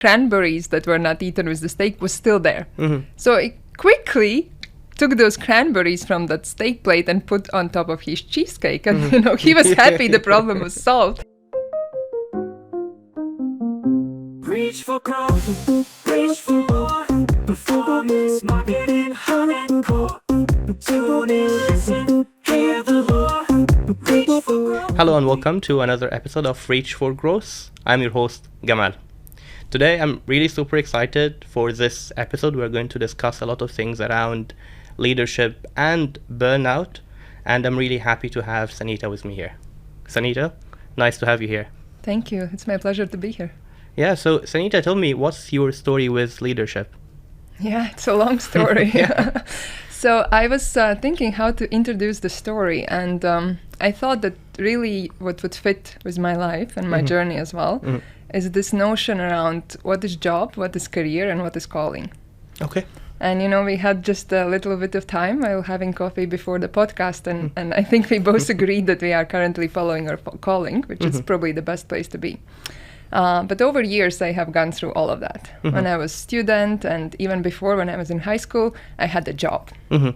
cranberries that were not eaten with the steak was still there. So I quickly took those cranberries from that steak plate and put on top of his cheesecake. And, he was happy the problem was solved. Reach for growth, reach for more. Performance marketing hardcore. Tune in, listen, hear the lore. Reach for growth. Hello and welcome to another episode of Reach for Growth. I'm your host, Gamal. Today I'm really super excited for this episode. We're going to discuss a lot of things around leadership and burnout, and I'm really happy to have Sanita with me here. Sanita, nice to have you here. Thank you. It's my pleasure to be here. Yeah, so Sanita, tell me, what's your story with leadership? Yeah, it's a long story. So I was thinking how to introduce the story, and I thought that really what would fit with my life and my journey as well is this notion around what is job, what is career, and what is calling. Okay. And, we had just a little bit of time while having coffee before the podcast, and I think we both agreed that we are currently following our calling, which is probably the best place to be. But over years, I have gone through all of that. When I was a student and even before when I was in high school, I had a job,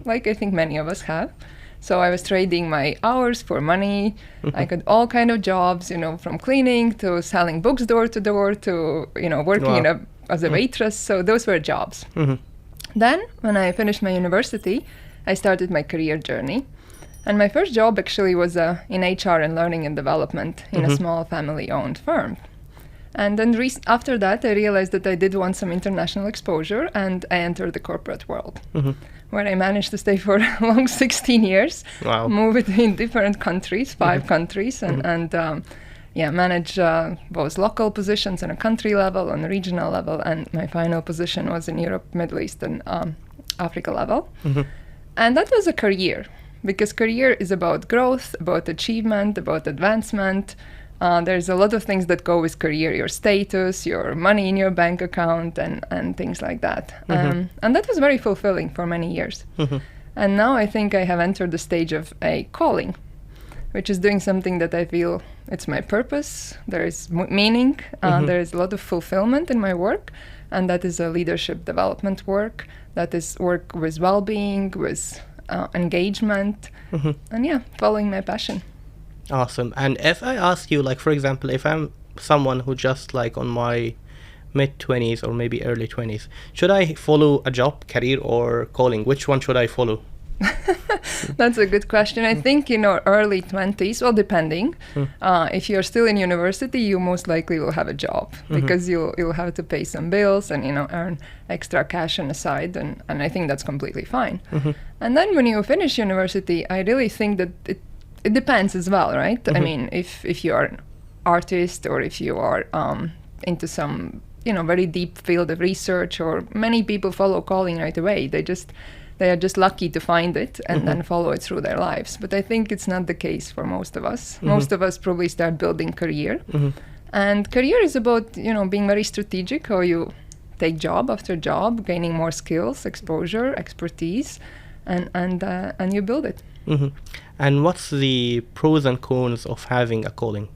like I think many of us have. So I was trading my hours for money. I got all kind of jobs, from cleaning to selling books door to door to, working as a waitress. So those were jobs. Then when I finished my university, I started my career journey. And my first job actually was in HR and learning and development in a small family-owned firm. And then after that, I realized that I did want some international exposure, and I entered the corporate world, where I managed to stay for a long 16 years, move between different countries, 5 countries, and manage both local positions on a country level, on a regional level, and my final position was in Europe, Middle East, and Africa level. And that was a career, because career is about growth, about achievement, about advancement. There's a lot of things that go with career, your status, your money in your bank account, and things like that. And that was very fulfilling for many years. And now I think I have entered the stage of a calling, which is doing something that I feel it's my purpose. There is meaning. There is a lot of fulfillment in my work. And that is a leadership development work. That is work with well-being, with engagement, and following my passion. Awesome. And if I ask you, for example, if I'm someone who just on my mid-20s or maybe early 20s, should I follow a job, career, or calling? Which one should I follow? That's a good question. I think, early 20s, well, depending. If you're still in university, you most likely will have a job because you'll have to pay some bills and, earn extra cash on the side. And I think that's completely fine. And then when you finish university, I really think that it depends as well, right? I mean, if you are an artist or if you are into some, very deep field of research, or many people follow calling right away. They are just lucky to find it and then follow it through their lives. But I think it's not the case for most of us. Most of us probably start building career. And career is about, being very strategic, how you take job after job, gaining more skills, exposure, expertise, and you build it. And what's the pros and cons of having a calling?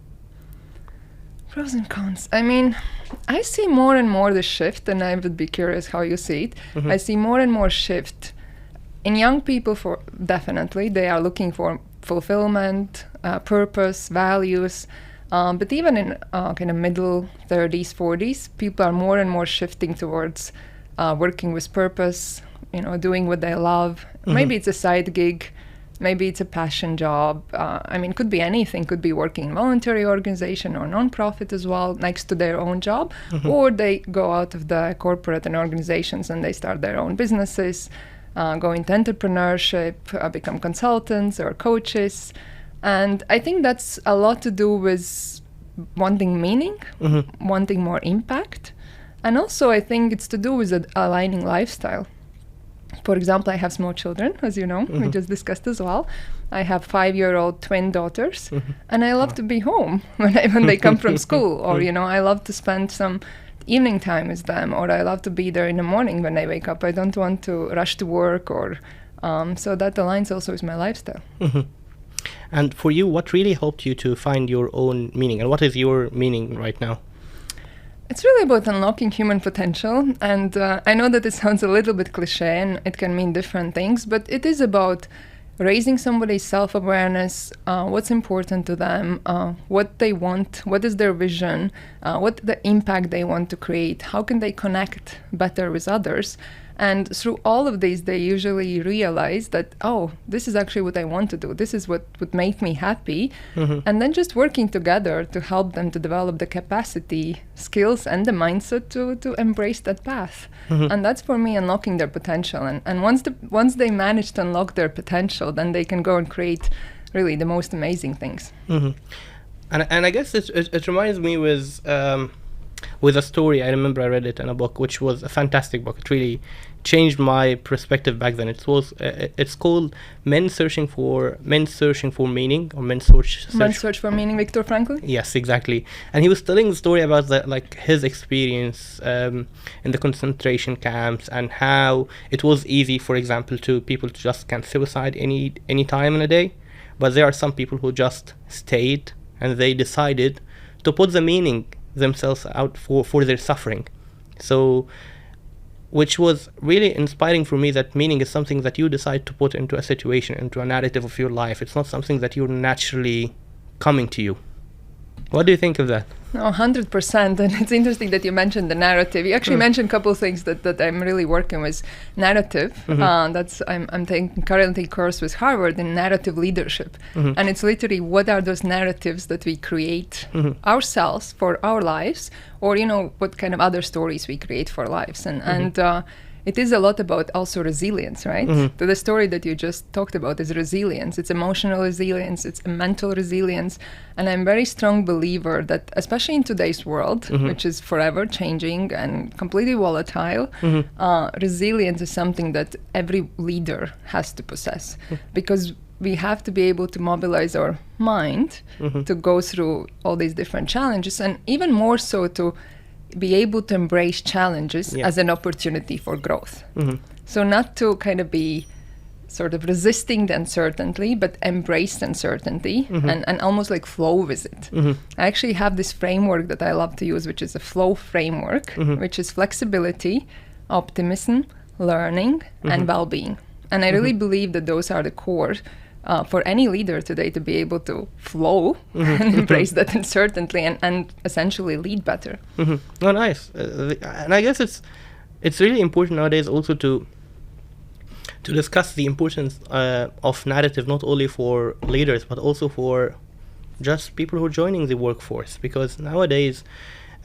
Pros and cons. I mean, I see more and more the shift, and I would be curious how you see it. I see more and more shift in young people. For definitely, they are looking for fulfillment, purpose, values. But even in kind of middle 30s, 40s, people are more and more shifting towards working with purpose. Doing what they love. Maybe it's a side gig. Maybe it's a passion job. It could be anything. Could be working in voluntary organization or nonprofit as well, next to their own job. Or they go out of the corporate and organizations and they start their own businesses, go into entrepreneurship, become consultants or coaches. And I think that's a lot to do with wanting meaning, wanting more impact. And also I think it's to do with aligning lifestyle. For example, I have small children, as you know, we just discussed as well. I have 5-year-old twin daughters, and I love to be home when they come from school. Or, I love to spend some evening time with them, or I love to be there in the morning when they wake up. I don't want to rush to work, or so that aligns also with my lifestyle. And for you, what really helped you to find your own meaning? And what is your meaning right now? It's really about unlocking human potential. And I know that it sounds a little bit cliche and it can mean different things, but it is about raising somebody's self-awareness, what's important to them, what they want, what is their vision, what the impact they want to create, how can they connect better with others. And through all of these, they usually realize that, oh, this is actually what I want to do. This is what would make me happy. And then just working together to help them to develop the capacity, skills, and the mindset to embrace that path. And that's, for me, unlocking their potential. And once they manage to unlock their potential, then they can go and create really the most amazing things. And I guess it reminds me with a story. I remember I read it in a book, which was a fantastic book. It really changed my perspective back then. It's called Men Searching for Meaning, or Men's Search for Meaning, Viktor Frankl. Yes, exactly. And he was telling the story about his experience in the concentration camps, and how it was easy, for example, to people to just can suicide any time in a day, but there are some people who just stayed and they decided to put the meaning themselves out for their suffering. So, which was really inspiring for me, that meaning is something that you decide to put into a situation, into a narrative of your life. It's not something that you're naturally coming to you. What do you think of that? No, 100%. And it's interesting that you mentioned the narrative. You actually mentioned a couple of things that I'm really working with. Narrative. I'm taking currently a course with Harvard in narrative leadership. And it's literally, what are those narratives that we create ourselves for our lives, or, what kind of other stories we create for lives. And it is a lot about also resilience, right? So the story that you just talked about is resilience. It's emotional resilience, it's a mental resilience. And I'm a very strong believer that, especially in today's world, which is forever changing and completely volatile, resilience is something that every leader has to possess. Because we have to be able to mobilize our mind to go through all these different challenges, and even more so to be able to embrace challenges as an opportunity for growth. So not to kind of be sort of resisting the uncertainty, but embrace the uncertainty and almost like flow with it. I actually have this framework that I love to use, which is a flow framework, which is flexibility, optimism, learning, and well-being. And I really believe that those are the core for any leader today, to be able to flow and embrace that uncertainty and essentially lead better. Oh, nice. And I guess it's really important nowadays also to discuss the importance of narrative, not only for leaders, but also for just people who are joining the workforce. Because nowadays,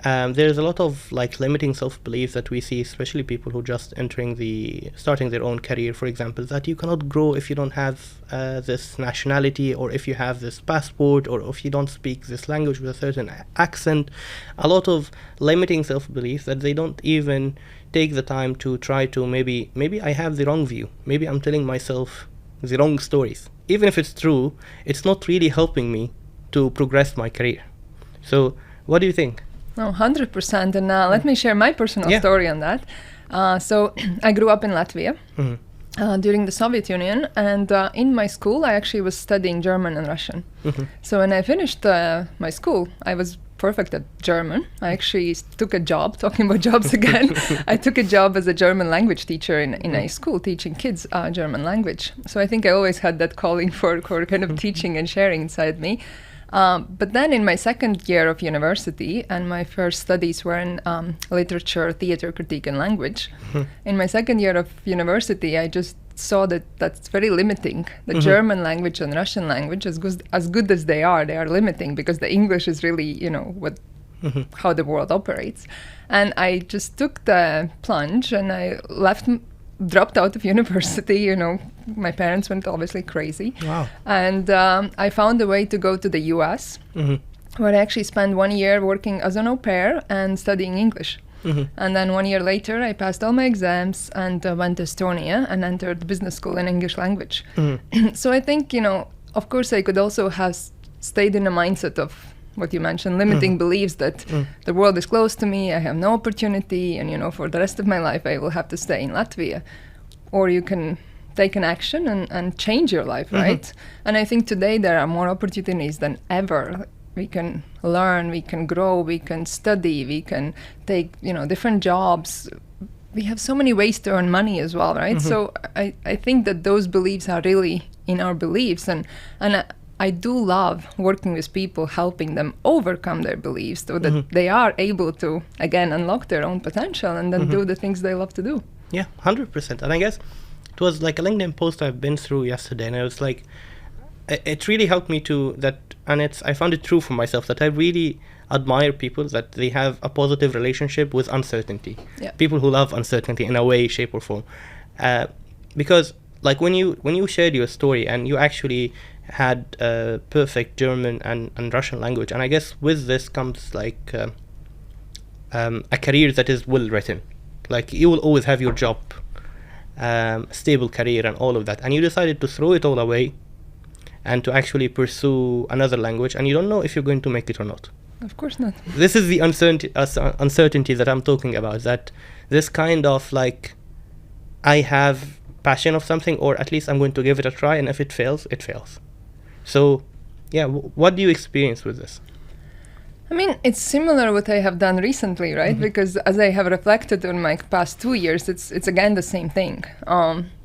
there's a lot of limiting self-belief that we see, especially people who just starting their own career, for example, that you cannot grow if you don't have this nationality, or if you have this passport, or if you don't speak this language with a certain accent. A lot of limiting self-belief that they don't even take the time to try to maybe I have the wrong view. Maybe I'm telling myself the wrong stories. Even if it's true, it's not really helping me to progress my career. So what do you think? No, 100%. And let me share my personal story on that. So I grew up in Latvia during the Soviet Union, and in my school I actually was studying German and Russian. So when I finished my school, I was perfect at German. I actually took a job, talking about jobs again, I took a job as a German language teacher in a school teaching kids German language. So I think I always had that calling for kind of teaching and sharing inside me. But then in my second year of university, and my first studies were in literature, theater, critique, and language. In my second year of university, I just saw that that's very limiting. The German language and Russian language, as good as they are limiting, because the English is really, how the world operates. And I just took the plunge, and I dropped out of university. My parents went obviously crazy. Wow. And I found a way to go to the US, where I actually spent 1 year working as an au pair and studying English. And then 1 year later, I passed all my exams and went to Estonia and entered business school in English language. So I think, of course, I could also have stayed in a mindset of what you mentioned, limiting beliefs that the world is closed to me, I have no opportunity, and for the rest of my life I will have to stay in Latvia. Or you can take an action and change your life, right? And I think today there are more opportunities than ever we can learn, we can grow, we can study, we can take, different jobs. We have so many ways to earn money as well, right? So I think that those beliefs are really in our beliefs, and I do love working with people, helping them overcome their beliefs so that they are able to, again, unlock their own potential and then do the things they love to do. Yeah, 100%. And I guess it was like a LinkedIn post I've been through yesterday, and I was like, it really helped me I found it true for myself that I really admire people that they have a positive relationship with uncertainty. Yeah. People who love uncertainty in a way, shape, or form. Because like when you shared your story and you actually had perfect German and Russian language, and I guess with this comes like a career that is well written. Like you will always have your job, stable career and all of that, and you decided to throw it all away and to actually pursue another language, and you don't know if you're going to make it or not. Of course not. This is the uncertainty that I'm talking about, that this kind of like, I have passion of something, or at least I'm going to give it a try, and if it fails, it fails. So yeah, what do you experience with this? I mean, it's similar what I have done recently, right? Because as I have reflected on my past 2 years, it's again the same thing.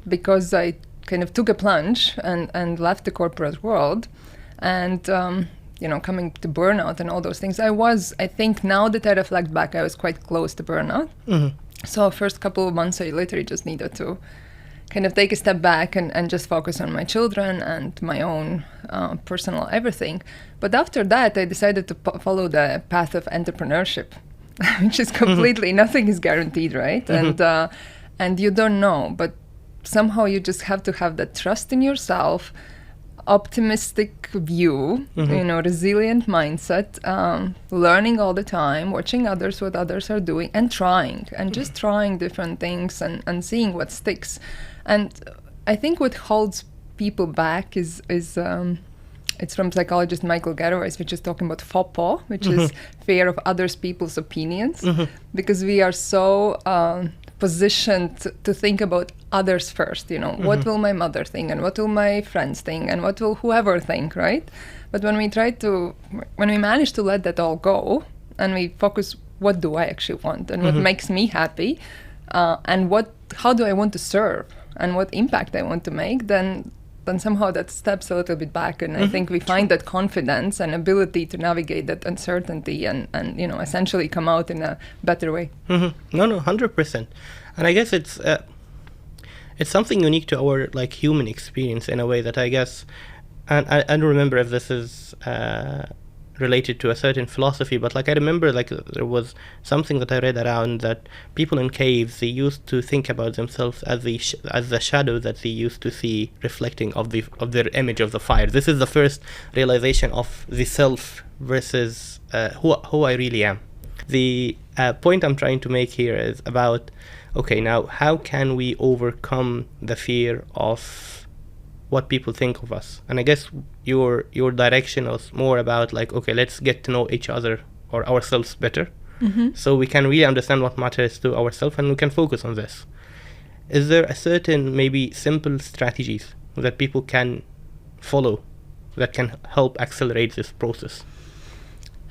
Because I kind of took a plunge and left the corporate world, and coming to burnout and all those things. I think now that I reflect back, I was quite close to burnout. So first couple of months, I literally just needed to kind of take a step back and just focus on my children and my own personal everything. But after that, I decided to follow the path of entrepreneurship, which is completely, nothing is guaranteed, right? And you don't know, but somehow you just have to have that trust in yourself, optimistic view, resilient mindset, learning all the time, watching what others are doing, and just trying different things and seeing what sticks. And I think what holds people back is it's from psychologist Michael Gerowitz, which is talking about FOPO, which is fear of others people's opinions, because we are so positioned to think about others first, what will my mother think, and what will my friends think, and what will whoever think, right? But when we manage to let that all go, and we focus, what do I actually want, and what makes me happy, and how do I want to serve, and what impact I want to make, then somehow that steps a little bit back, and I think we find that confidence and ability to navigate that uncertainty and essentially come out in a better way. No, 100%. And I guess it's something unique to our like human experience in a way that I guess, and I don't remember if this is related to a certain philosophy, but like I remember like there was something that I read around that people in caves, they used to think about themselves as the shadow that they used to see reflecting of their image of the fire. This is the first realization of the self versus who I really am. The point I'm trying to make here is about, okay, now how can we overcome the fear of what people think of us? And I guess your direction was more about like, okay, let's get to know each other or ourselves better, so we can really understand what matters to ourselves, and we can focus on this. Is there a certain maybe simple strategies that people can follow that can help accelerate this process?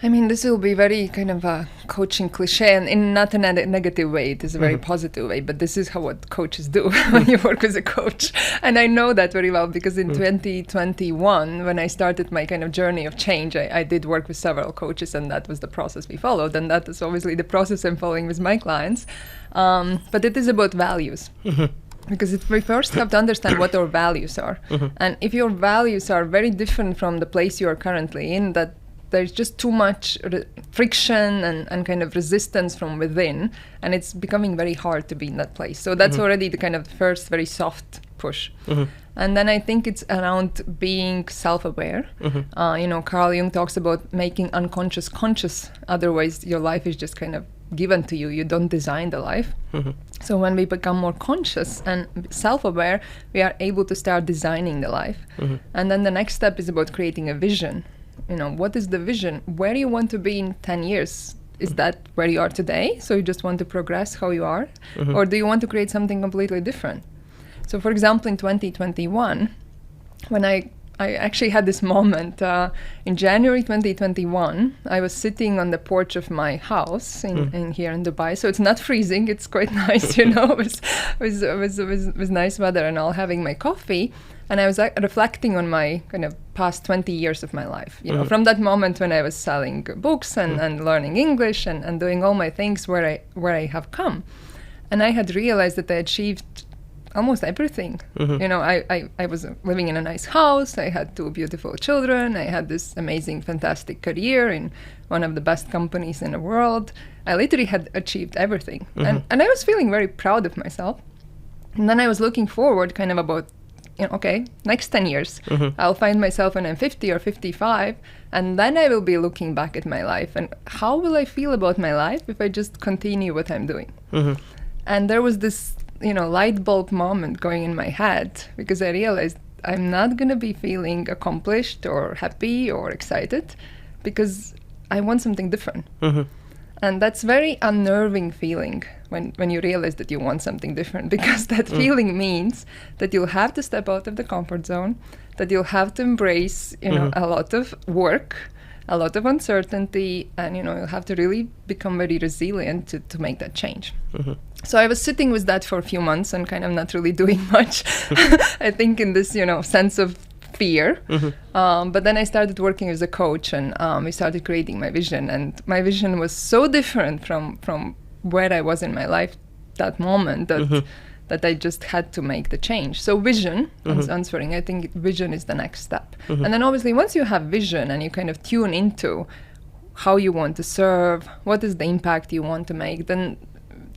I mean, this will be very kind of a coaching cliche, and in not a negative way. It is a very positive way, but this is what coaches do when you work with a coach. And I know that very well because in 2021, when I started my kind of journey of change, I did work with several coaches, and that was the process we followed. And that is obviously the process I'm following with my clients. But it is about values. Because we first have to understand what our values are. And if your values are very different from the place you are currently in, that there's just too much friction and kind of resistance from within, and it's becoming very hard to be in that place. So that's already the kind of first very soft push. And then I think it's around being self-aware. Carl Jung talks about making unconscious conscious, otherwise your life is just kind of given to you. You don't design the life. So when we become more conscious and self-aware, we are able to start designing the life. And then the next step is about creating a vision. What is the vision? Where do you want to be in 10 years? Is that where you are today? So you just want to progress how you are? Or do you want to create something completely different? So for example, in 2021, when I I actually had this moment in January 2021. I was sitting on the porch of my house in here in Dubai, so it's not freezing. It's quite nice, It was nice weather, and all having my coffee. And I was reflecting on my kind of past 20 years of my life. From that moment when I was selling books and learning English and doing all my things where I have come, and I had realized that I achieved almost everything. I was living in a nice house. I had 2 beautiful children. I had this amazing, fantastic career in one of the best companies in the world. I literally had achieved everything. And I was feeling very proud of myself. And then I was looking forward kind of about, okay, next 10 years, I'll find myself when I'm 50 or 55. And then I will be looking back at my life. And how will I feel about my life if I just continue what I'm doing? And there was this light bulb moment going in my head, because I realized I'm not going to be feeling accomplished or happy or excited because I want something different. And that's very unnerving feeling when you realize that you want something different, because that feeling means that you'll have to step out of the comfort zone, that you'll have to embrace, a lot of work, a lot of uncertainty, and you'll have to really become very resilient to make that change. So I was sitting with that for a few months and kind of not really doing much, I think, in this sense of fear. But then I started working as a coach, and we started creating my vision, and my vision was so different from where I was in my life that moment that I just had to make the change. So vision, answering, I think vision is the next step. And then obviously once you have vision and you kind of tune into how you want to serve, what is the impact you want to make, then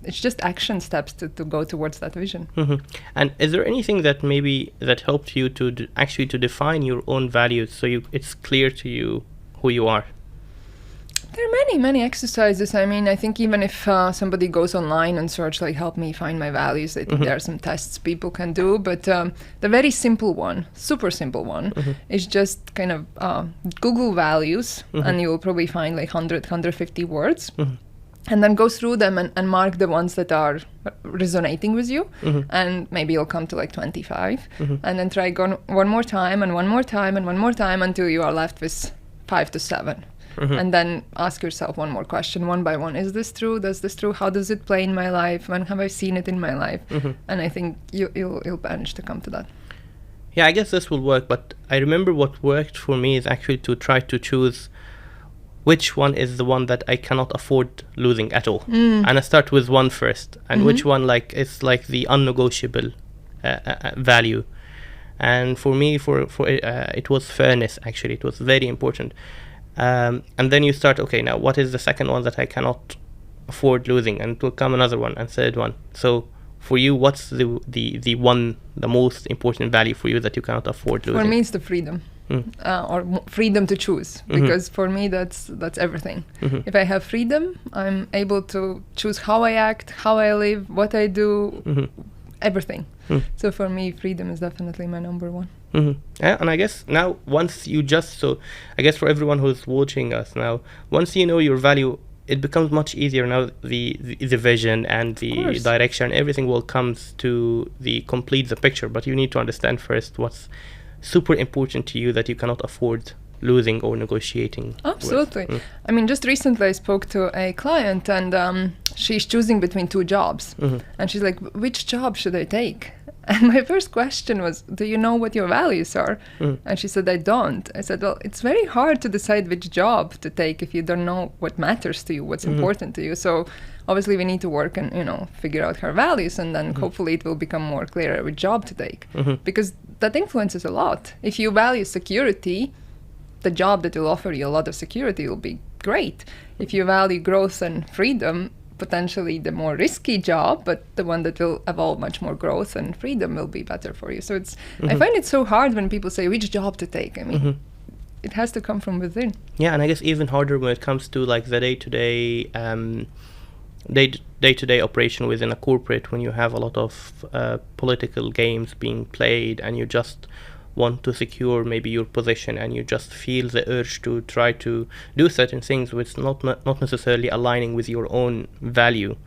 it's just action steps to go towards that vision. And is there anything that maybe that helped you to actually to define your own values, so it's clear to you who you are? There are many exercises. I mean, I think even if somebody goes online and search, help me find my values, I think there are some tests people can do. But the very simple one, super simple one, is just kind of Google values, and you'll probably find 100, 150 words. And then go through them and mark the ones that are resonating with you. And maybe you'll come to 25. And then try one more time and one more time and one more time until you are left with 5 to 7. And then ask yourself one more question, one by one. Is this true? Does this true? How does it play in my life? When have I seen it in my life? And I think you'll manage to come to that. Yeah, I guess this will work. But I remember what worked for me is actually to try to choose which one is the one that I cannot afford losing at all. And I start with one first. And which one is the unnegotiable value. And for me, it was fairness, actually. It was very important. And then you start, okay, now what is the second one that I cannot afford losing? And it will come another one and third one. So for you, what's the most important value for you that you cannot afford losing? For me, it's the freedom. Or freedom to choose, because for me that's everything. If I have freedom, I'm able to choose how I act, how I live, what I do, everything. So for me, freedom is definitely my number one. Yeah, and I guess now I guess for everyone who's watching us now, once you know your value, it becomes much easier now. The vision and the direction, everything will come to complete the picture. But you need to understand first what's super important to you that you cannot afford losing or negotiating. Absolutely. I mean, just recently I spoke to a client, and she's choosing between 2 jobs. And she's like, which job should I take? And my first question was, do you know what your values are? And she said, I don't. I said, well, it's very hard to decide which job to take if you don't know what matters to you, what's important to you. So obviously we need to work and, figure out her values, and then hopefully it will become more clear which job to take. Because that influences a lot. If you value security, the job that will offer you a lot of security will be great. If you value growth and freedom, potentially the more risky job, but the one that will evolve much more growth and freedom will be better for you. So it's I find it so hard when people say which job to take. I mean, it has to come from within. Yeah, and I guess even harder when it comes to the day-to-day operation within a corporate, when you have a lot of political games being played, and you just want to secure maybe your position, and you just feel the urge to try to do certain things which not necessarily aligning with your own value.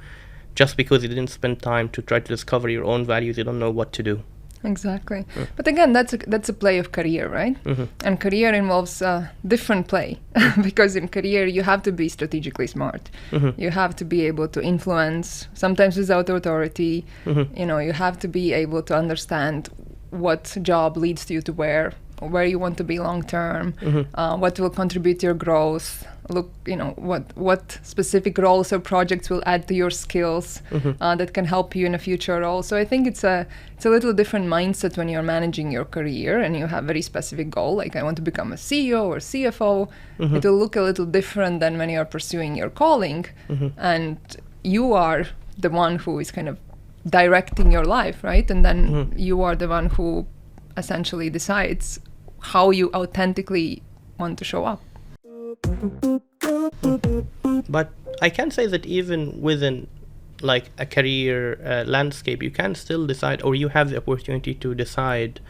Just because you didn't spend time to try to discover your own values, you don't know what to do. Exactly. But again, that's a play of career, right? And career involves different play because in career you have to be strategically smart. You have to be able to influence, sometimes without authority. You have to be able to understand what job leads you to where you want to be long term, what will contribute to your growth. Look, what specific roles or projects will add to your skills that can help you in a future role. So I think it's a little different mindset when you're managing your career and you have very specific goal, like I want to become a CEO or CFO. It will look a little different than when you're pursuing your calling, and you are the one who is kind of directing your life, right? And then you are the one who essentially decides how you authentically want to show up. But I can say that even within like a career landscape, you can still decide, or you have the opportunity to decide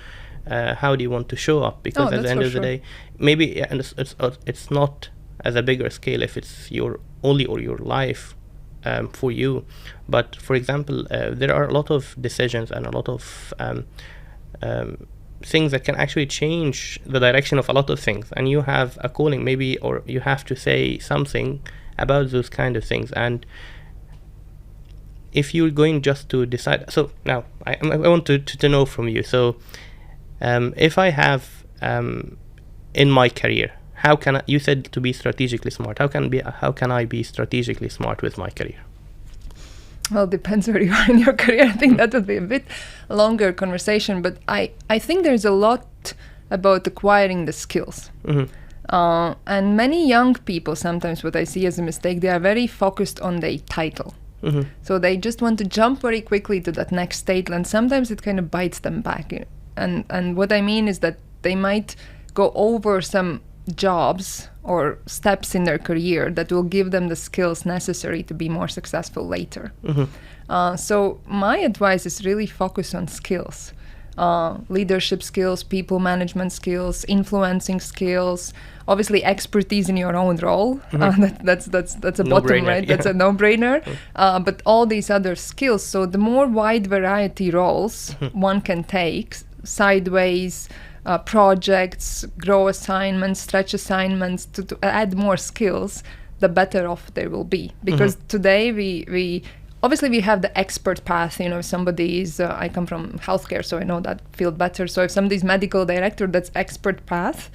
how do you want to show up, because at the end of the day, maybe and it's not as a bigger scale if it's your only or your life for you. But for example, there are a lot of decisions and a lot of things that can actually change the direction of a lot of things, and you have a calling maybe, or you have to say something about those kind of things. And if you're going just to decide, so now I want to know from you, so if I have in my career, how can you said to be strategically smart, how can I be strategically smart with my career? Well, it depends where you are in your career. I think that would be a bit longer conversation, but I think there's a lot about acquiring the skills. And many young people, sometimes what I see as a mistake, they are very focused on their title. So they just want to jump very quickly to that next title, and sometimes it kind of bites them back. And what I mean is that they might go over some jobs or steps in their career that will give them the skills necessary to be more successful later. So my advice is really focus on skills. Leadership skills, people management skills, influencing skills, obviously expertise in your own role. That's a bottom, right? That's a no-brainer. But all these other skills, so the more wide variety roles one can take, sideways, projects, grow assignments, stretch assignments, to add more skills, the better off they will be. Because today we obviously we have the expert path. If somebody is, I come from healthcare, so I know that field better. So if somebody's medical director, that's expert path.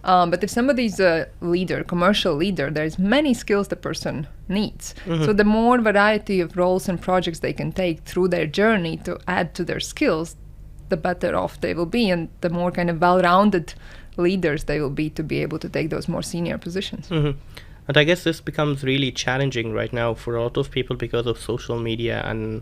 But if somebody's a leader, commercial leader, there's many skills the person needs. So the more variety of roles and projects they can take through their journey to add to their skills, the better off they will be, and the more kind of well-rounded leaders they will be to be able to take those more senior positions. And I guess this becomes really challenging right now for a lot of people because of social media and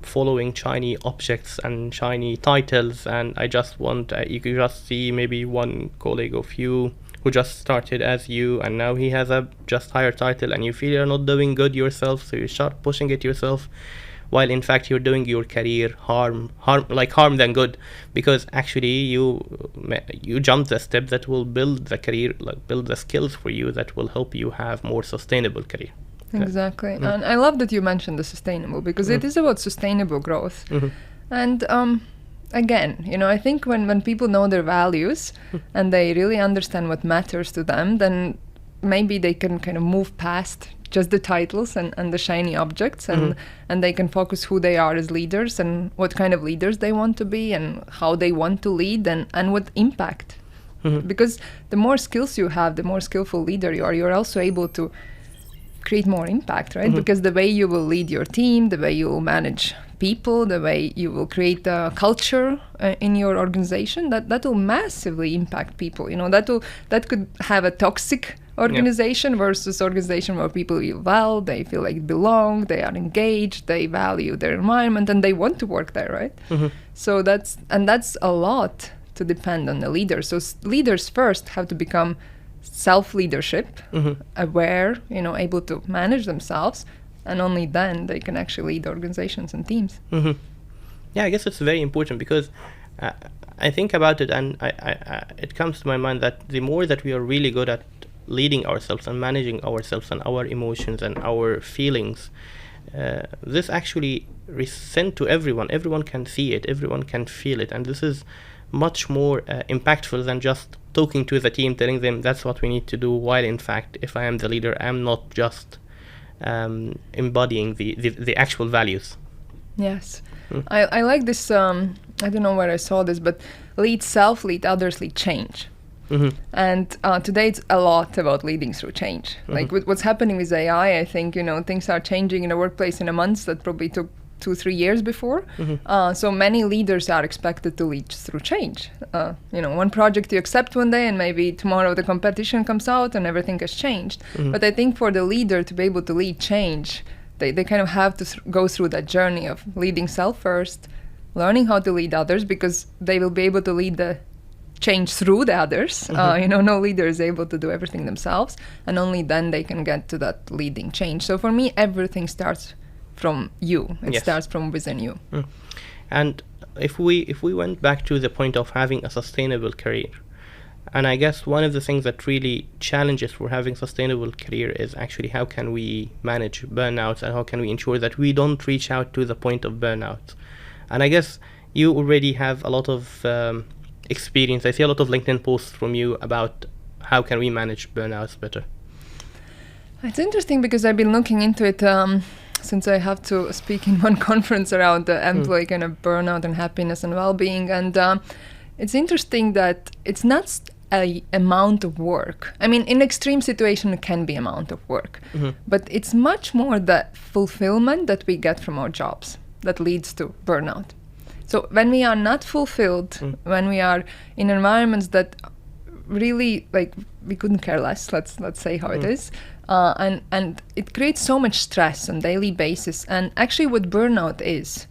following shiny objects and shiny titles. And I just want, you can just see maybe one colleague of you who just started as you, and now he has a just higher title, and you feel you're not doing good yourself, so you start pushing it yourself, while in fact you're doing your career harm than good, because actually you jumped the step that will build the career, like build the skills for you that will help you have more sustainable career. Exactly. And I love that you mentioned the sustainable, because it is about sustainable growth. And again, I think when people know their values and they really understand what matters to them, then maybe they can kind of move past just the titles and the shiny objects, and they can focus who they are as leaders and what kind of leaders they want to be and how they want to lead and what impact. Because the more skills you have, the more skillful leader you are, you're also able to create more impact, right? Because the way you will lead your team, the way you will manage people, the way you will create a culture in your organization, that will massively impact people. That could have a toxic organization versus organization where people feel well, they feel like they belong, they are engaged, they value their environment, and they want to work there, right? So that's a lot to depend on the leader. So leaders first have to become self-leadership, aware, able to manage themselves, and only then they can actually lead organizations and teams. Yeah, I guess it's very important, because I think about it, and it comes to my mind that the more that we are really good at leading ourselves and managing ourselves and our emotions and our feelings, this actually sent to everyone. Everyone can see it, everyone can feel it, and this is much more impactful than just talking to the team, telling them that's what we need to do, while in fact, if I am the leader, I'm not just embodying the actual values. Yes. I like this, I don't know where I saw this, but lead self, lead others, lead change. And today it's a lot about leading through change. Like with what's happening with AI, I think, things are changing in the workplace in a month that probably took 2-3 years before. So many leaders are expected to lead through change. One project you accept one day and maybe tomorrow the competition comes out and everything has changed. But I think for the leader to be able to lead change, they kind of have to go through that journey of leading self first, learning how to lead others, because they will be able to lead the change through the others. No leader is able to do everything themselves, and only then they can get to that leading change. So for me, everything starts from you. It starts from within you. And if we went back to the point of having a sustainable career, and I guess one of the things that really challenges for having sustainable career is actually how can we manage burnouts, and how can we ensure that we don't reach out to the point of burnout. And I guess you already have a lot of experience. I see a lot of LinkedIn posts from you about how can we manage burnouts better. It's interesting because I've been looking into it since I have to speak in one conference around the employee kind of burnout and happiness and well-being. And it's interesting that it's not a amount of work. I mean, in extreme situation, it can be amount of work, but it's much more the fulfillment that we get from our jobs that leads to burnout. So when we are not fulfilled, when we are in environments that really, like, we couldn't care less, let's say how it is, and it creates so much stress on daily basis. And actually what burnout is,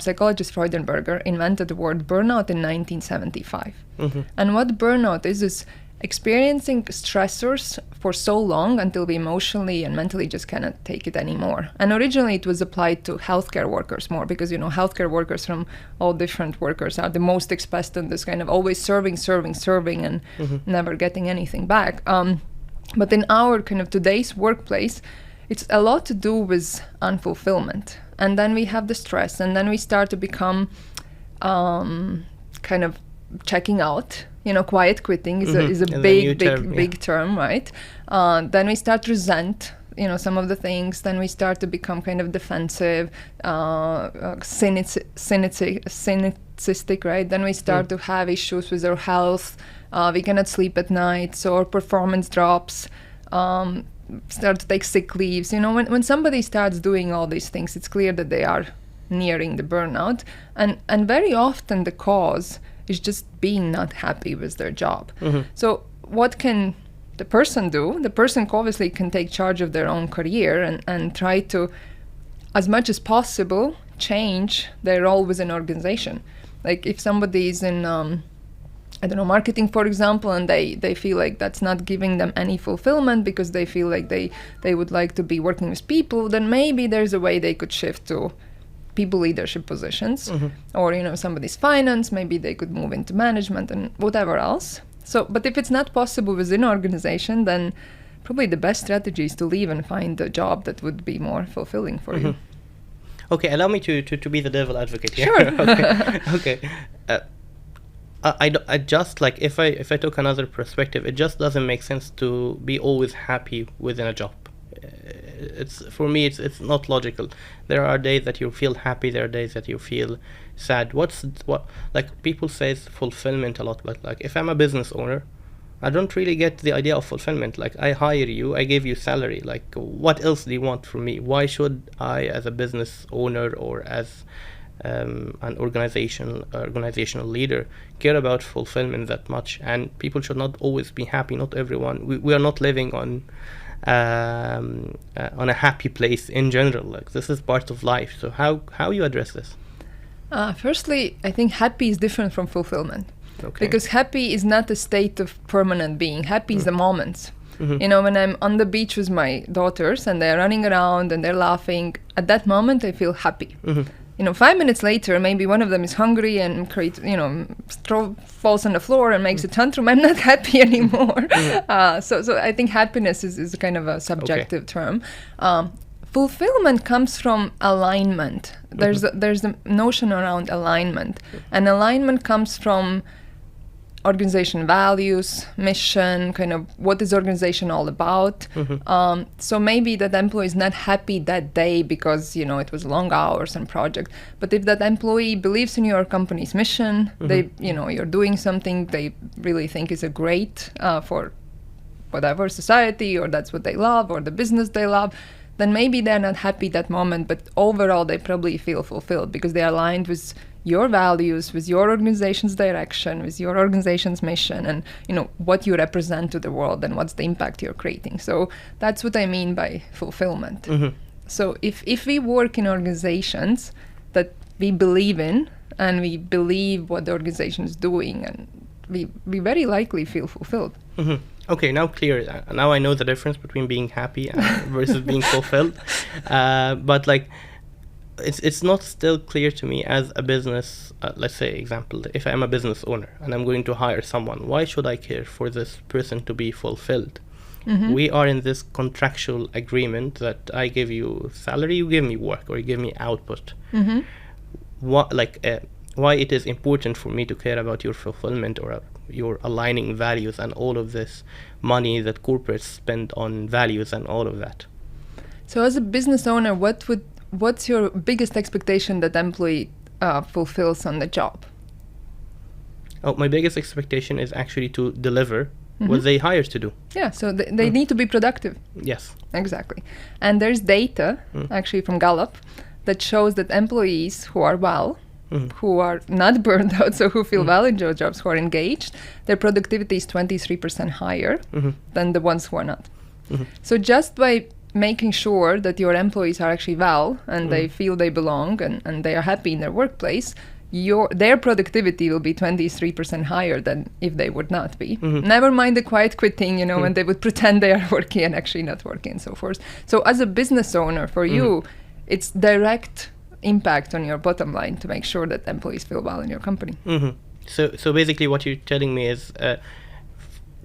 psychologist Freudenberger invented the word burnout in 1975. And what burnout is experiencing stressors for so long until we emotionally and mentally just cannot take it anymore. And originally it was applied to healthcare workers more, because healthcare workers from all different workers are the most expressed in this kind of always serving and never getting anything back. But in our kind of today's workplace, it's a lot to do with unfulfillment. And then we have the stress, and then we start to become kind of checking out. Quiet quitting is a big term, right? Then we start to resent, some of the things. Then we start to become kind of defensive, cynicistic, right? Then we start to have issues with our health. We cannot sleep at night, so our performance drops. Start to take sick leaves. When somebody starts doing all these things, it's clear that they are nearing the burnout. And very often the cause is just being not happy with their job. So what can the person do? The person obviously can take charge of their own career and try to, as much as possible, change their role within an organization. Like if somebody is in, marketing, for example, and they feel like that's not giving them any fulfillment because they feel like they would like to be working with people, then maybe there's a way they could shift to people leadership positions, or somebody's finance, maybe they could move into management and whatever else. So, but if it's not possible within an organization, then probably the best strategy is to leave and find a job that would be more fulfilling for you. Okay, allow me to be the devil advocate here. Sure. Okay. I just, like, if I took another perspective, it just doesn't make sense to be always happy within a job. For me it's not logical. There are days that you feel happy, there are days that you feel sad. Like people say fulfillment a lot, but like if I'm a business owner, I don't really get the idea of fulfillment. Like I hire you, I gave you salary, like what else do you want from me? Why should I, as a business owner or as an organizational leader, care about fulfillment that much? And people should not always be happy. Not everyone. We are not living on a happy place in general. Like this is part of life. So how you address this? Firstly, I think happy is different from fulfillment. Okay. Because happy is not a state of permanent being. Happy is the moments. When I'm on the beach with my daughters and they're running around and they're laughing, at that moment I feel happy. 5 minutes later, maybe one of them is hungry and falls on the floor and makes a tantrum. I'm not happy anymore. So I think happiness is kind of a subjective term. Fulfillment comes from alignment. There's a notion around alignment, and alignment comes from organization values, mission, kind of what is organization all about. So maybe that employee is not happy that day because it was long hours and project. But if that employee believes in your company's mission, they you're doing something they really think is a great for whatever society, or that's what they love, or the business they love, then maybe they're not happy that moment, but overall they probably feel fulfilled because they're aligned with your values, with your organization's direction, with your organization's mission, and what you represent to the world and what's the impact you're creating. So that's what I mean by fulfillment. So if we work in organizations that we believe in and we believe what the organization is doing, and we very likely feel fulfilled. Okay, now clear. Now I know the difference between being happy versus being fulfilled. But like, it's not still clear to me as a business. Let's say, example, if I'm a business owner and I'm going to hire someone, why should I care for this person to be fulfilled? We are in this contractual agreement that I give you salary, you give me work, or you give me output. Why it is important for me to care about your fulfillment or your aligning values and all of this money that corporates spend on values and all of that. So as a business owner, what's your biggest expectation that employee fulfills on the job? Oh, my biggest expectation is actually to deliver what they hired to do. Yeah, so they need to be productive. Yes. Exactly. And there's data, actually from Gallup, that shows that employees who are well, who are not burned out, so who feel well in their jobs, who are engaged, their productivity is 23% higher than the ones who are not. So just by making sure that your employees are actually well and they feel they belong and they are happy in their workplace, their productivity will be 23% higher than if they would not be. Never mind the quiet quitting, when they would pretend they are working and actually not working and so forth. So as a business owner, for you, it's direct impact on your bottom line to make sure that employees feel well in your company. So basically what you're telling me is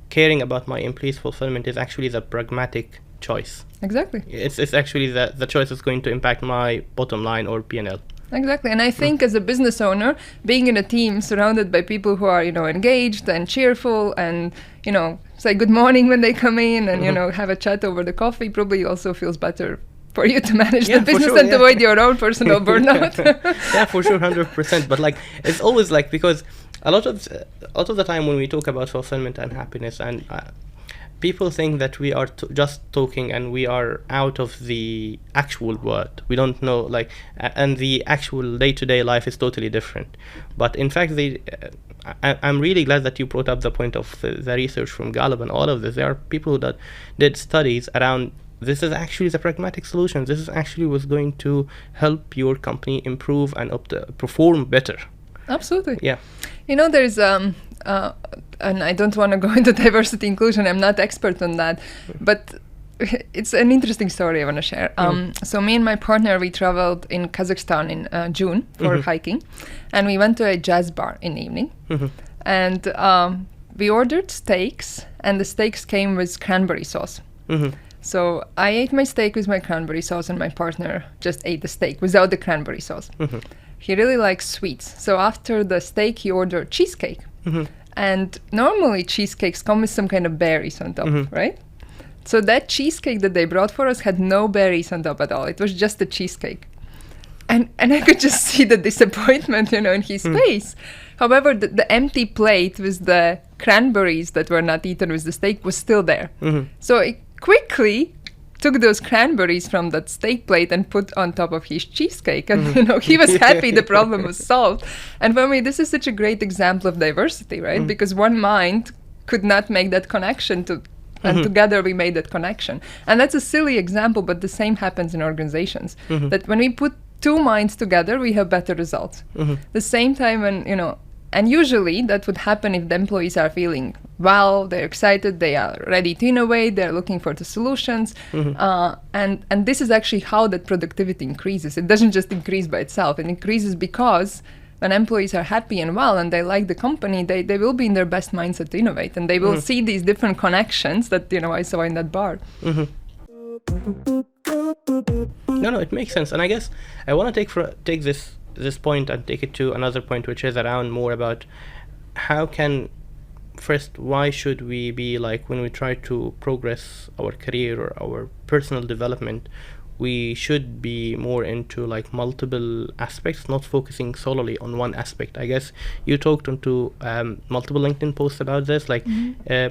caring about my employees' fulfillment is actually the pragmatic choice. Exactly. It's actually the choice that's going to impact my bottom line or P&L. Exactly. And I think as a business owner, being in a team surrounded by people who are, engaged and cheerful and, say good morning when they come in and, have a chat over the coffee probably also feels better for you to manage the business and to avoid your own personal burnout. Yeah, for sure, 100%. But it's always because a lot of the time when we talk about fulfillment and happiness, and people think that we are just talking and we are out of the actual world. We don't know, and the actual day-to-day life is totally different. But in fact, I'm really glad that you brought up the point of the research from Gallup and all of this. There are people that did studies around. This is actually the pragmatic solution. This is actually what's going to help your company improve and perform better. Absolutely. Yeah. There's and I don't want to go into diversity inclusion. I'm not expert on that, but it's an interesting story I want to share. So me and my partner, we traveled in Kazakhstan in June for hiking, and we went to a jazz bar in the evening, and we ordered steaks, and the steaks came with cranberry sauce. So I ate my steak with my cranberry sauce, and my partner just ate the steak without the cranberry sauce. He really likes sweets. So after the steak, he ordered cheesecake. And normally cheesecakes come with some kind of berries on top, right? So that cheesecake that they brought for us had no berries on top at all. It was just a cheesecake. And I could just see the disappointment, in his face. However, the empty plate with the cranberries that were not eaten with the steak was still there. So it quickly took those cranberries from that steak plate and put on top of his cheesecake. And, he was happy the problem was solved. And for me, this is such a great example of diversity, right? Because one mind could not make that connection and together we made that connection. And that's a silly example, but the same happens in organizations. That when we put two minds together, we have better results. The same time when, and usually that would happen if the employees are feeling well, they're excited, they are ready to innovate, they're looking for the solutions. And this is actually how that productivity increases. It doesn't just increase by itself. It increases because when employees are happy and well and they like the company, they will be in their best mindset to innovate. And they will see these different connections that, I saw in that bar. No, it makes sense. And I guess I want to take this point and take it to another point, which is around more about how can first, why should we be like, when we try to progress our career or our personal development, we should be more into like multiple aspects, not focusing solely on one aspect. I guess you talked onto multiple LinkedIn posts about this, like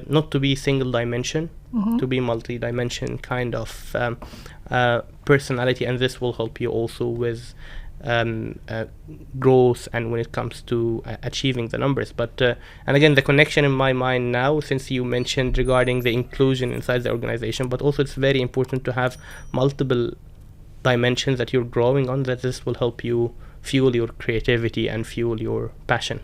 not to be single dimension, to be multi-dimension kind of personality, and this will help you also with growth and when it comes to achieving the numbers. But and again, the connection in my mind now, since you mentioned regarding the inclusion inside the organization, but also it's very important to have multiple dimensions that you're growing on, that this will help you fuel your creativity and fuel your passion.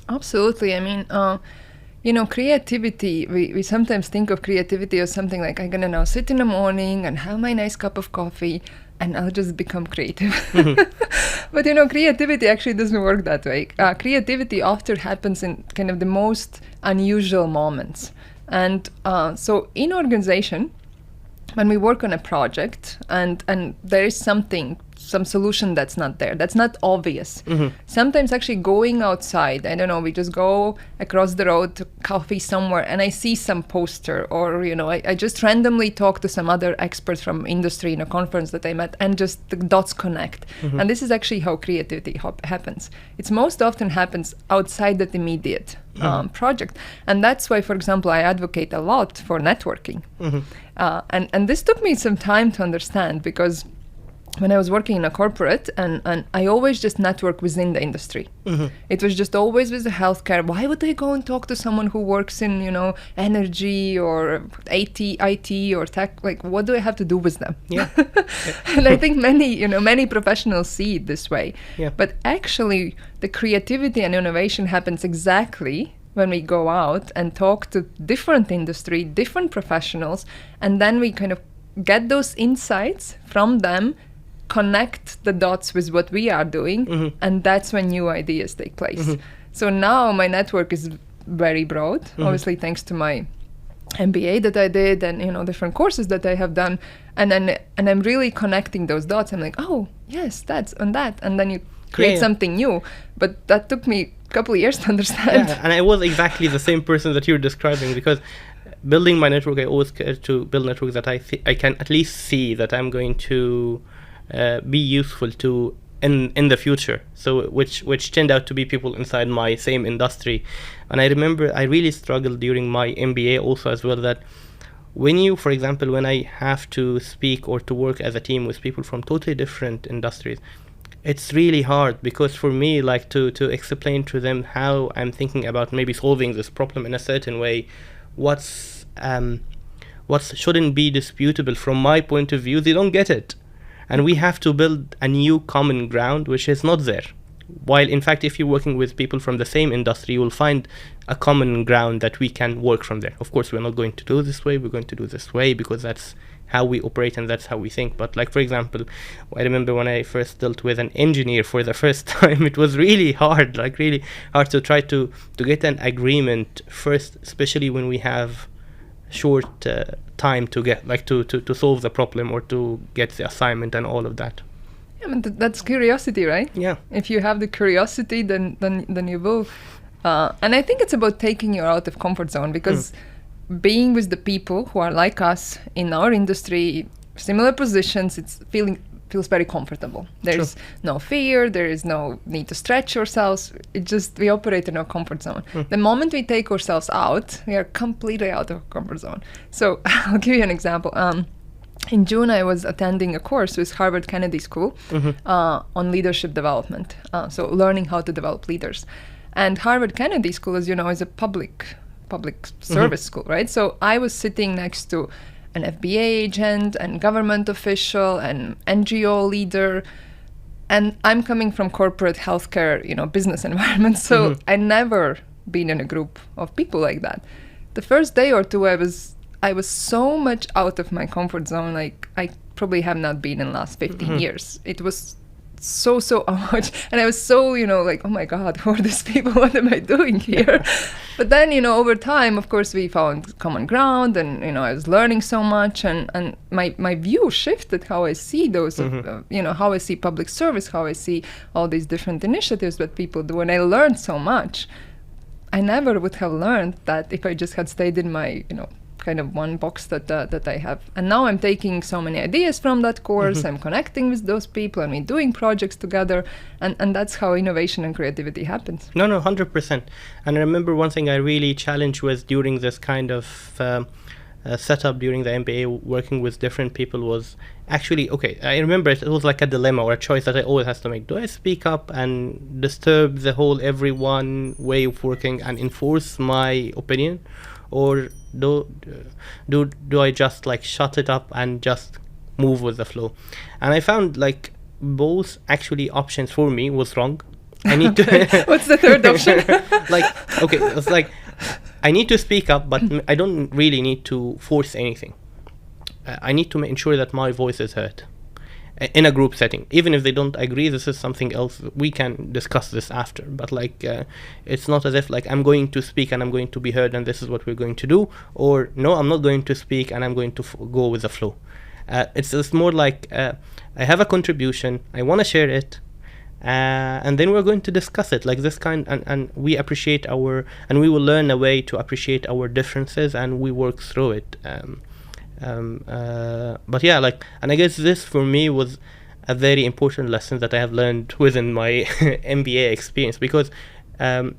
Absolutely. I mean, creativity, we sometimes think of creativity as something like, I'm going to now sit in the morning and have my nice cup of coffee and I'll just become creative. But, creativity actually doesn't work that way. Creativity often happens in kind of the most unusual moments. And so in organization, when we work on a project and there is some solution that's not there, that's not obvious. Sometimes actually going outside, I don't know, we just go across the road to coffee somewhere and I see some poster, or, I just randomly talk to some other experts from industry in a conference that I met, and just the dots connect. And this is actually how creativity happens. It's most often happens outside that immediate project. And that's why, for example, I advocate a lot for networking. And this took me some time to understand, because when I was working in a corporate, and I always just network within the industry. It was just always with the healthcare. Why would I go and talk to someone who works in, energy or IT or tech? Like, what do I have to do with them? Yeah. And I think many professionals see it this way. Yeah. But actually, the creativity and innovation happens exactly when we go out and talk to different industry, different professionals, and then we kind of get those insights from them, connect the dots with what we are doing, and that's when new ideas take place. So now my network is very broad, obviously thanks to my MBA that I did and different courses that I have done, and I'm really connecting those dots. I'm like, oh yes, that's and that, and then you create something new. But that took me a couple of years to understand. Yeah, and I was exactly the same person that you're describing, because building my network, I always care to build networks that I can at least see that I'm going to be useful to in the future. So which turned out to be people inside my same industry. And I remember I really struggled during my MBA also as well, that for example, when I have to speak or to work as a team with people from totally different industries, it's really hard, because for me, like to explain to them how I'm thinking about maybe solving this problem in a certain way, what shouldn't be disputable from my point of view, they don't get it. And we have to build a new common ground, which is not there. While in fact, if you're working with people from the same industry, you will find a common ground that we can work from there. Of course, we're not going to do this way, we're going to do this way, because that's how we operate and that's how we think. But like, for example, I remember when I first dealt with an engineer for the first time, it was really hard to try to get an agreement first, especially when we have short time to get to solve the problem or to get the assignment and all of that. Yeah, but that's curiosity, right? Yeah. If you have the curiosity, then you will. And I think it's about taking you out of comfort zone, because being with the people who are like us in our industry, similar positions, feels very comfortable. There's no fear, there is no need to stretch ourselves. We operate in our comfort zone. The moment we take ourselves out, we are completely out of comfort zone. So I'll give you an example. In June, I was attending a course with Harvard Kennedy School on leadership development. So learning how to develop leaders. And Harvard Kennedy School, as you know, is a public service school, right? So I was sitting next to an FBA agent and government official and NGO leader, and I'm coming from corporate healthcare, business environment. So I never been in a group of people like that. The first day or two, I was so much out of my comfort zone, like I probably have not been in the last 15 years. It was so much, and I was so, like, oh my God, who are these people? What am I doing here? But then, over time, of course, we found common ground, and I was learning so much, and my view shifted how I see those, how I see public service, how I see all these different initiatives that people do, and I learned so much. I never would have learned that if I just had stayed in my, kind of one box that I have. And now I'm taking so many ideas from that course, I'm connecting with those people, and we're doing projects together, and that's how innovation and creativity happens. No, 100%. And I remember one thing I really challenged was during this kind of setup during the MBA, working with different people, was actually, I remember it was like a dilemma or a choice that I always have to make. Do I speak up and disturb the whole everyone way of working and enforce my opinion? Or do I just like shut it up and just move with the flow? And I found like both actually options for me was wrong. I need to What's the third option? It's like I need to speak up, but I don't really need to force anything. I need to ensure that my voice is heard in a group setting. Even if they don't agree, this is something else. We can discuss this after. But like, it's not as if like I'm going to speak and I'm going to be heard and this is what we're going to do. Or no, I'm not going to speak and I'm going to go with the flow. It's more like I have a contribution. I want to share it. And then we're going to discuss it like this kind, and we appreciate and we will learn a way to appreciate our differences, and we work through it. But yeah, like, and I guess this for me was a very important lesson that I have learned within my MBA experience, because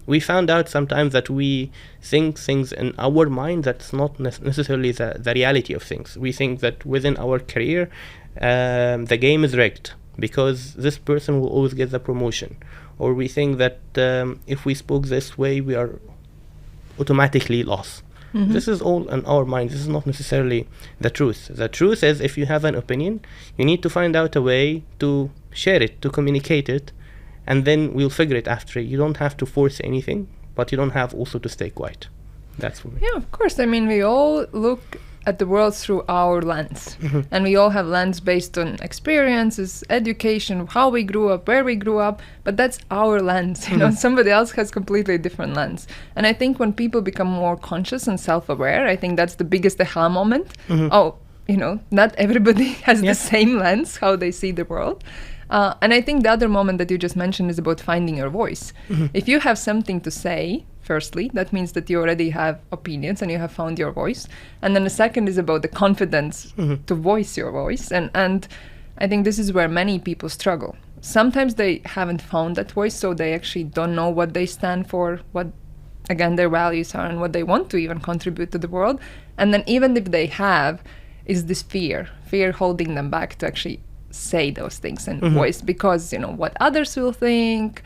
we found out sometimes that we think things in our mind that's not necessarily the reality of things. We think that within our career, the game is rigged because this person will always get the promotion, or we think that if we spoke this way, we are automatically lost. This is all in our mind. This is not necessarily the truth. The truth is, if you have an opinion, you need to find out a way to share it, to communicate it, and then we'll figure it after. You don't have to force anything, but you don't have also to stay quiet. That's for me. Yeah, of course. I mean, we all look at the world through our lens, and we all have lens based on experiences, education, how we grew up, where we grew up, but that's our lens. Somebody else has completely different lens. And I think when people become more conscious and self-aware, I think that's the biggest aha moment. Not everybody has the same lens, how they see the world. And I think the other moment that you just mentioned is about finding your voice. If you have something to say, firstly, that means that you already have opinions and you have found your voice. And then the second is about the confidence to voice your voice. And I think this is where many people struggle. Sometimes they haven't found that voice, so they actually don't know what they stand for, what, again, their values are, and what they want to even contribute to the world. And then even if they have, is this fear holding them back to actually say those things and voice, because, what others will think,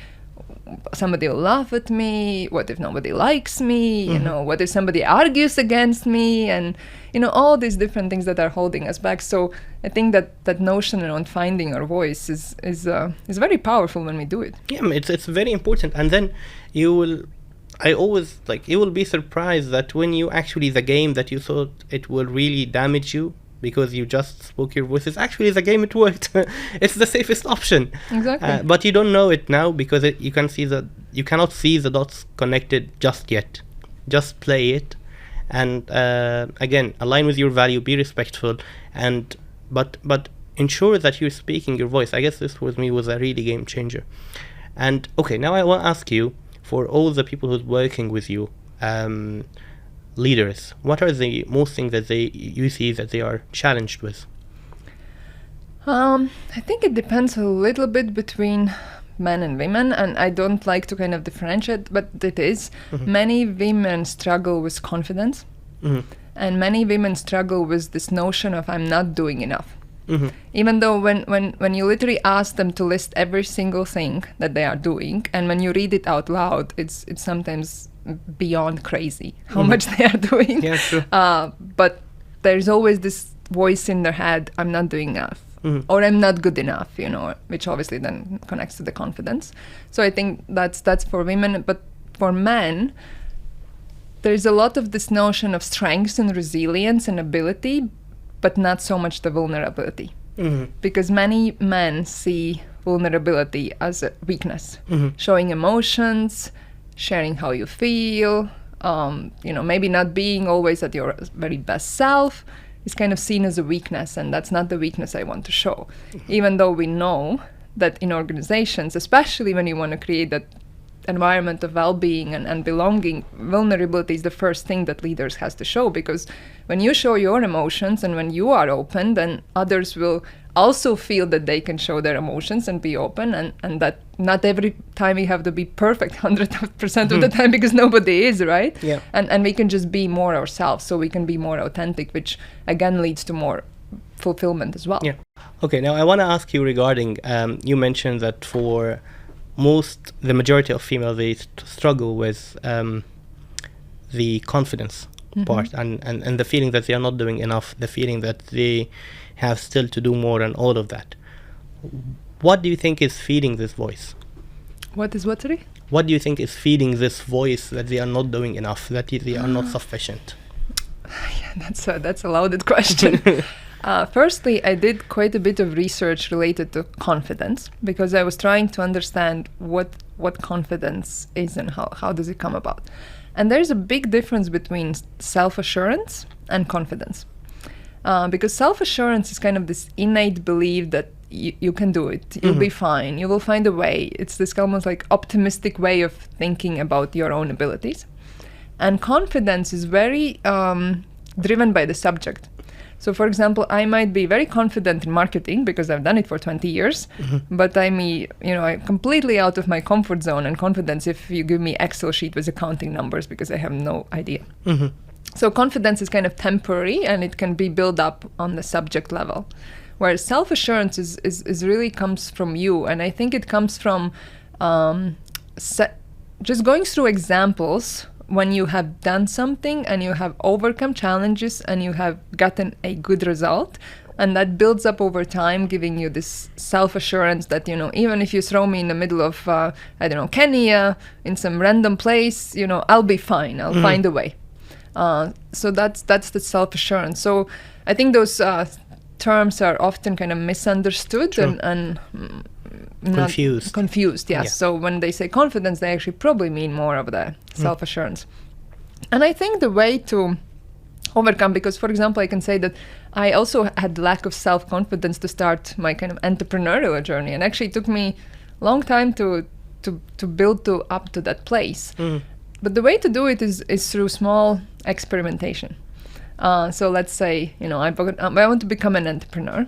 somebody will laugh at me, what if nobody likes me, what if somebody argues against me, and all these different things that are holding us back. So I think that notion around finding our voice is very powerful when we do it. Yeah, it's very important. And then you will be surprised that when you actually, the game that you thought it will really damage you because you just spoke your voices, actually the game, it worked. It's the safest option. Exactly. But you don't know it now because you cannot see the dots connected just yet. Just play it, and again, align with your value, be respectful, and but ensure that you're speaking your voice. I guess this with me was a really game changer. And okay, now I want to ask you, for all the people who's working with you, leaders, what are the most things that you see that they are challenged with? I think it depends a little bit between men and women, and I don't like to kind of differentiate, but it is. Many women struggle with confidence, and many women struggle with this notion of I'm not doing enough. Even though when you literally ask them to list every single thing that they are doing, and when you read it out loud, it's sometimes beyond crazy how much they are doing. Yeah, true. But there's always this voice in their head, I'm not doing enough, or I'm not good enough, which obviously then connects to the confidence. So I think that's for women. But for men, there's a lot of this notion of strength and resilience and ability, but not so much the vulnerability. Because many men see vulnerability as a weakness. Showing emotions, sharing how you feel, maybe not being always at your very best self is kind of seen as a weakness, and that's not the weakness I want to show. Even though we know that in organizations, especially when you want to create that environment of well-being and belonging, vulnerability is the first thing that leaders has to show, because when you show your emotions and when you are open, then others will also feel that they can show their emotions and be open, and that not every time we have to be perfect 100% of the time, because nobody is, right? Yeah. And we can just be more ourselves, so we can be more authentic, which again leads to more fulfillment as well. Yeah. Okay, now I want to ask you regarding, you mentioned that for the majority of females, they struggle with the confidence part and the feeling that they are not doing enough, the feeling that they have still to do more, and all of that. What do you think is feeding this voice? What is what, sorry? What do you think is feeding this voice that they are not doing enough, that they are not sufficient? Yeah, that's a loaded question. Firstly, I did quite a bit of research related to confidence, because I was trying to understand what confidence is and how does it come about. And there's a big difference between self-assurance and confidence. Because self-assurance is kind of this innate belief that you can do it, you'll be fine, you will find a way. It's this almost like optimistic way of thinking about your own abilities. And confidence is very driven by the subject. So, for example, I might be very confident in marketing because I've done it for 20 years, but I'm completely out of my comfort zone and confidence if you give me Excel sheet with accounting numbers, because I have no idea. So confidence is kind of temporary, and it can be built up on the subject level, whereas self-assurance is really comes from you. And I think it comes from just going through examples when you have done something and you have overcome challenges and you have gotten a good result, and that builds up over time, giving you this self-assurance that, even if you throw me in the middle of, Kenya, in some random place, I'll be fine, I'll find a way. So that's the self-assurance. So I think those terms are often kind of misunderstood and confused, yes. Yeah. So when they say confidence, they actually probably mean more of the self-assurance. And I think the way to overcome, because, for example, I can say that I also had lack of self-confidence to start my kind of entrepreneurial journey, and actually it took me a long time to build up to that place. But the way to do it is through small experimentation. So let's say, I want to become an entrepreneur.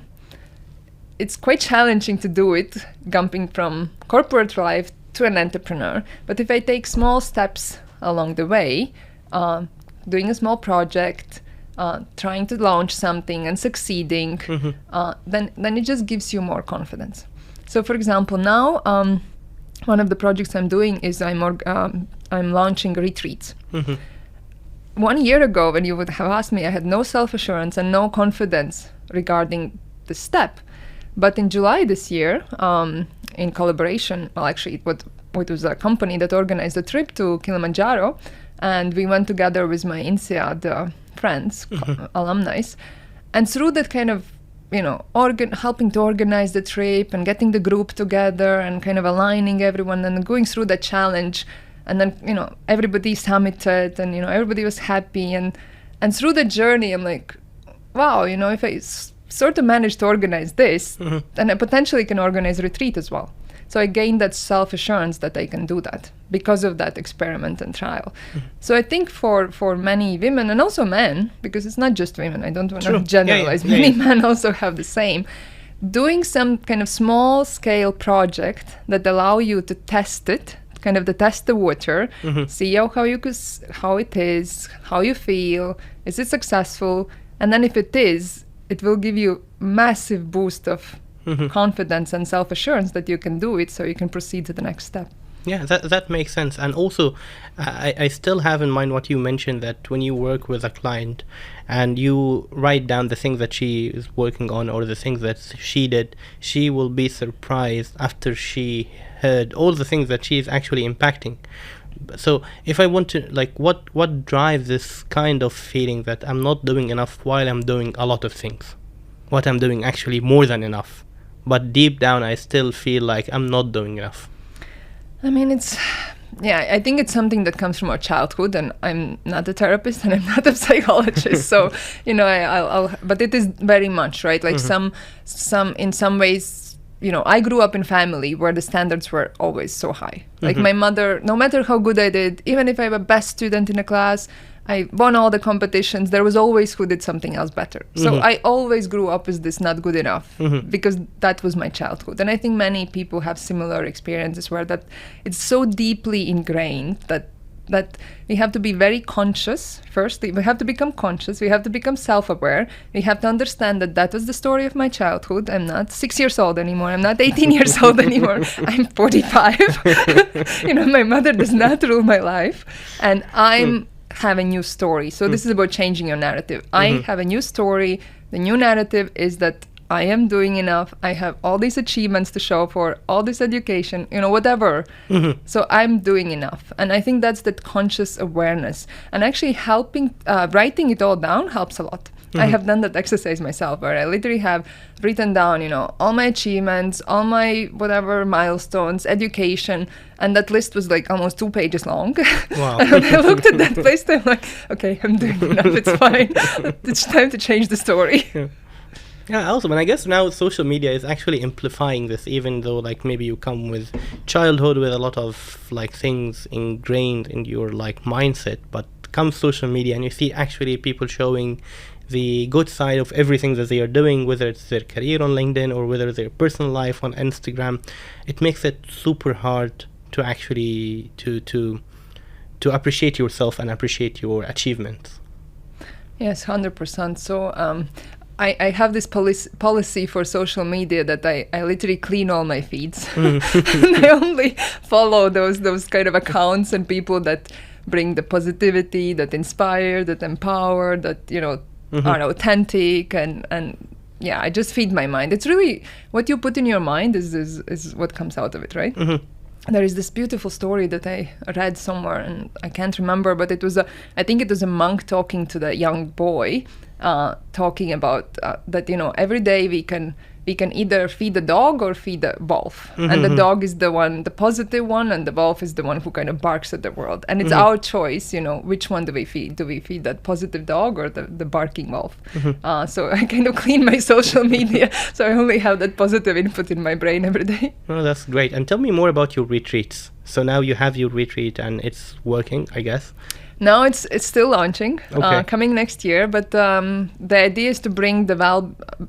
It's quite challenging to do it, jumping from corporate life to an entrepreneur. But if I take small steps along the way, doing a small project, trying to launch something and succeeding, then it just gives you more confidence. So, for example, now one of the projects I'm doing is I'm launching retreats. 1 year ago, when you would have asked me, I had no self-assurance and no confidence regarding the step. But in July this year, in collaboration, it was a company that organized a trip to Kilimanjaro, and we went together with my INSEAD friends, alumni, and through that kind of, helping to organize the trip and getting the group together and kind of aligning everyone and going through the challenge, and then, everybody summited and, everybody was happy, and through the journey, I'm like, wow, if I sort of managed to organize this, then I potentially can organize a retreat as well. So I gained that self-assurance that I can do that because of that experiment and trial. So I think for many women and also men, because it's not just women, I don't want to generalize, many men also have the same, doing some kind of small scale project that allow you to test it, kind of to test the water, see how it is, how you feel, is it successful, and then if it is, it will give you massive boost of confidence and self-assurance that you can do it, so you can proceed to the next step. Yeah, that makes sense. And also, I still have in mind what you mentioned, that when you work with a client and you write down the things that she is working on or the things that she did, she will be surprised after she heard all the things that she is actually impacting. So if I want to, what drives this kind of feeling that I'm not doing enough while I'm doing a lot of things? What I'm doing actually more than enough? but deep down I still feel like I'm not doing enough? I mean, I think it's something that comes from our childhood, and I'm not a therapist and I'm not a psychologist, so but it is very much right. Like some in some ways, I grew up in a family where the standards were always so high. Like my mother, no matter how good I did, even if I was a best student in a class, I won all the competitions, there was always who did something else better. So I always grew up as this not good enough because that was my childhood. And I think many people have similar experiences where that it's so deeply ingrained that we have to be very conscious. Firstly, we have to become conscious. We have to become self-aware. We have to understand that was the story of my childhood. I'm not 6 years old anymore. I'm not 18 years old anymore. I'm 45. My mother does not rule my life. And I'm have a new story. So this is about changing your narrative. I have a new story. The new narrative is that I am doing enough. I have all these achievements to show for, all this education, whatever. So I'm doing enough. And I think that's that conscious awareness. And actually writing it all down helps a lot. I have done that exercise myself where I literally have written down, all my achievements, all my whatever milestones, education, and that list was like almost 2 pages long. Wow. And when I looked at that list, I'm like, okay, I'm doing enough, it's fine. It's time to change the story. Yeah, awesome. And I guess now social media is actually amplifying this, even though like maybe you come with childhood with a lot of like things ingrained in your like mindset, but comes social media and you see actually people showing the good side of everything that they are doing, whether it's their career on LinkedIn or whether their personal life on Instagram. It makes it super hard to actually to appreciate yourself and appreciate your achievements. Yes, 100%. So I have this policy for social media that I literally clean all my feeds. And I only follow those kind of accounts and people that bring the positivity, that inspire, that empower, that are authentic, and I just feed my mind. It's really what you put in your mind is what comes out of it, right? There is this beautiful story that I read somewhere, and I can't remember, but I think it was a monk talking to the young boy, talking about that every day we can either feed the dog or feed the wolf, and the dog is the positive one, and the wolf is the one who kind of barks at the world, and it's our choice, which one do we feed? Do we feed that positive dog or the barking wolf? So I kind of clean my social media, so I only have that positive input in my brain every day. Oh, that's great. And tell me more about your retreats. So now you have your retreat and it's working, I guess. No, it's still launching, Okay. coming next year. But the idea is to bring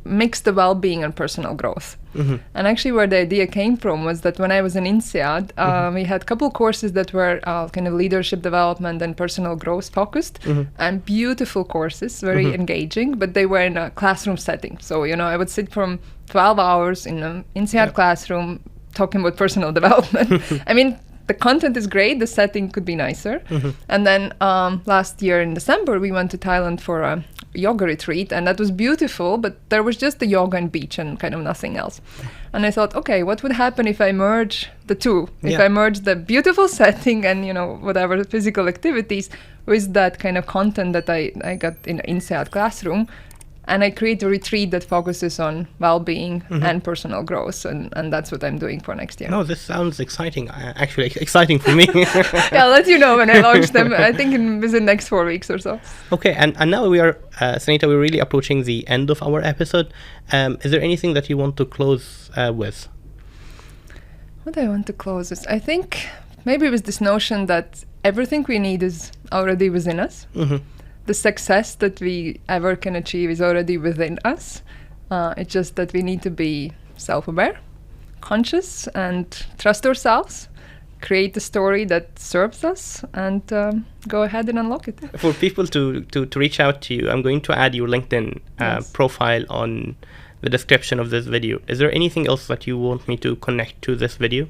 mix the well-being and personal growth. And actually, where the idea came from was that when I was in INSEAD, we had a couple courses that were kind of leadership development and personal growth focused, and beautiful courses, very engaging. But they were in a classroom setting, so I would sit from 12 hours in an INSEAD classroom talking about personal development. I mean, the content is great, the setting could be nicer. And then last year in December, we went to Thailand for a yoga retreat, and that was beautiful, but there was just the yoga and beach and kind of nothing else. And I thought, okay, what would happen if I merge the two? If I merge the beautiful setting and, whatever physical activities with that kind of content that I got in an INSEAD classroom, and I create a retreat that focuses on well-being and personal growth, and that's what I'm doing for next year. No, this sounds exciting. Actually, exciting for me. Yeah, I'll let you know when I launch them. I think within the next 4 weeks or so. Okay, and now we are, Sanita, we're really approaching the end of our episode. Is there anything that you want to close with? What I want to close with? I think maybe with this notion that everything we need is already within us. The success that we ever can achieve is already within us. It's just that we need to be self-aware, conscious, and trust ourselves, create a story that serves us, and go ahead and unlock it. For people to reach out to you, I'm going to add your LinkedIn profile on the description of this video. Is there anything else that you want me to connect to this video?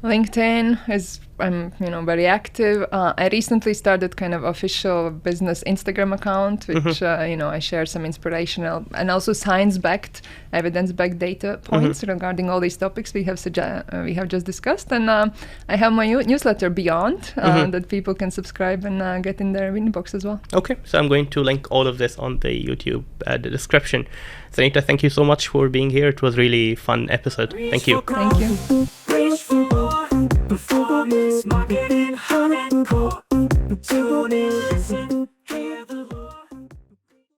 LinkedIn is, I'm very active. I recently started kind of official business Instagram account, which I share some inspirational and also science-backed, evidence-backed data points regarding all these topics we have just discussed. And I have my newsletter Beyond that people can subscribe and get in their inbox as well. Okay, so I'm going to link all of this on the YouTube the description. Sanita, thank you so much for being here. It was really fun episode. Thank you. Thank you. Reach for more. Performance marketing hardcore. Tune in, listen.